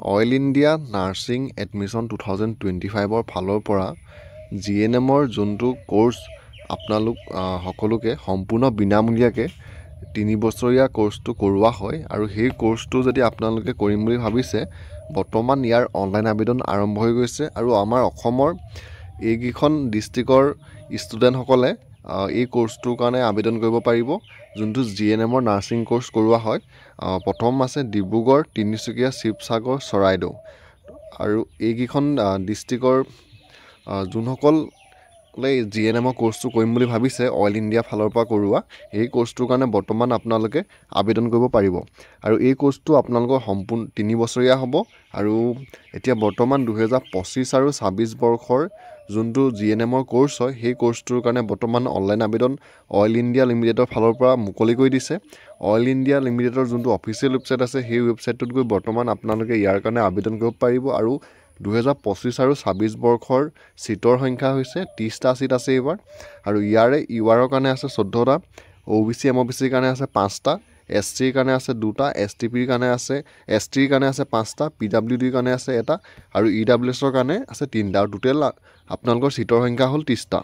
oil India nursing admission 2025ৰ ফালৰ পৰা GNMৰ যোনটো কোৰ্চ আপোনালোক সকলোকে সম্পূৰ্ণ বিনামূলীয়াকৈ 3 বছৰীয়া কোৰ্চটো কৰোৱা হয় আৰু সেই কোৰ্চটো যদি আপোনালোকে কৰিম বুলি ভাবিছে বৰ্তমান ইয়াৰ অনলাইন আবেদন আৰম্ভ হৈ গৈছে আৰু আমাৰ অসমৰ এইকেইখন ডিষ্ট্ৰিক্টৰ ষ্টুডেণ্টসকলে এই কোৰ্চটোৰ কাৰণে আবেদন কৰিব পাৰিব যোনটো GNMৰ নাৰ্ছিং কোৰ্চ কৰোৱা হয় প্ৰথম আছে ডিব্ৰুগড় তিনিচুকীয়া শিৱসাগৰ চৰাইদেউ আৰু এইকেইখন ডিষ্ট্ৰিক্টৰ যোনসকলে GNMৰ কোৰ্চটো কৰিম বুলি ভাবিছে অইল ইণ্ডিয়া ফালৰ পৰা কৰোৱা এই কোৰ্চটোৰ কাৰণে বৰ্তমান আপোনালোকে আবেদন কৰিব পাৰিব আৰু এই কোৰ্চটো আপোনালোকৰ সম্পূৰ্ণ 3 বছৰীয়া হ'ব আৰু এতিয়া বৰ্তমান 2025 আৰু 26 বৰ্ষৰ যোনটো GNMৰ কোৰ্চ হয় সেই কোৰ্চটোৰ কাৰণে বৰ্তমান অনলাইন আবেদন অইল ইণ্ডিয়া লিমিটেডৰ ফালৰ পৰা মুকলি কৰি দিছে অইল ইণ্ডিয়া লিমিটেডৰ যোনটো অফিচিয়েল ৱেবছাইট আছে সেই ৱেবছাইটটোত গৈ বৰ্তমান আপোনালোকে ইয়াৰ কাৰণে আবেদন কৰিব পাৰিব আৰু 2025 আৰু 26 বৰ্ষৰ সিটৰ সংখ্যা হৈছে 30টা সিট আছে এইবাৰ আৰু ইয়াৰে ইউআৰৰ কাৰণে আছে 14টা OBC MOBCৰ কাৰণে আছে 5টা SCৰ কাৰণে আছে 2টা STPৰ কাৰণে আছে STৰ কাৰণে আছে 5টা PWDৰ কাৰণে আছে এটা আৰু EWSৰ কাৰণে আছে 3টা আৰু টোটেল আপোনালোকৰ সিটৰ সংখ্যা হ'ল 30টা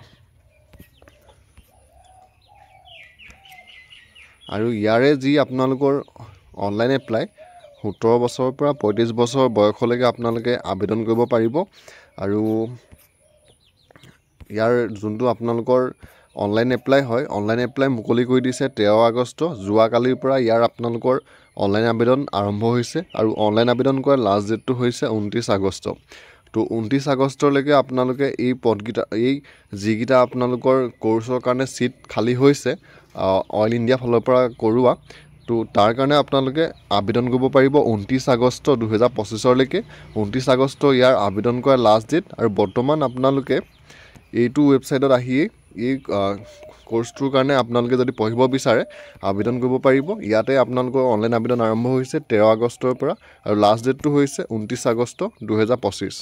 আৰু ইয়াৰে যি আপোনালোকৰ অনলাইন এপ্লাই 17 বছৰৰ পৰা 35 বছৰ বয়সলৈকে আপোনালোকে আবেদন কৰিব পাৰিব আৰু ইয়াৰ যোনটো আপোনালোকৰ অনলাইন এপ্লাই হয় অনলাইন এপ্লাই মুকলি কৰি দিছে 13 আগষ্ট যোৱাকালিৰ পৰা ইয়াৰ আপোনালোকৰ অনলাইন আবেদন আৰম্ভ হৈছে আৰু অনলাইন আবেদন কৰাৰ লাষ্ট ডেটটো হৈছে 29 আগষ্ট তো 29 আগষ্টলৈকে আপোনালোকে এই পদকেইটা এই যিকেইটা আপোনালোকৰ কোৰ্চৰ কাৰণে সিট খালী হৈছে অইল ইণ্ডিয়া ফালৰ পৰা কৰোৱা তো তাৰ কাৰণে আপোনালোকে আবেদন কৰিব পাৰিব 29 আগষ্ট 2025লৈকে 29 আগষ্ট ইয়াৰ আবেদন কৰাৰ লাষ্ট ডেট আৰু বৰ্তমান আপোনালোকে এইটো ৱেবছাইটত আহিয়ে এই কোৰ্চটোৰ কাৰণে আপোনালোকে যদি পঢ়িব বিচাৰে আবেদন কৰিব পাৰিব ইয়াতে আপোনালোকৰ অনলাইন আবেদন আৰম্ভ হৈছে 13 আগষ্টৰ পৰা আৰু লাষ্ট ডেটটো হৈছে 29 আগষ্ট 2025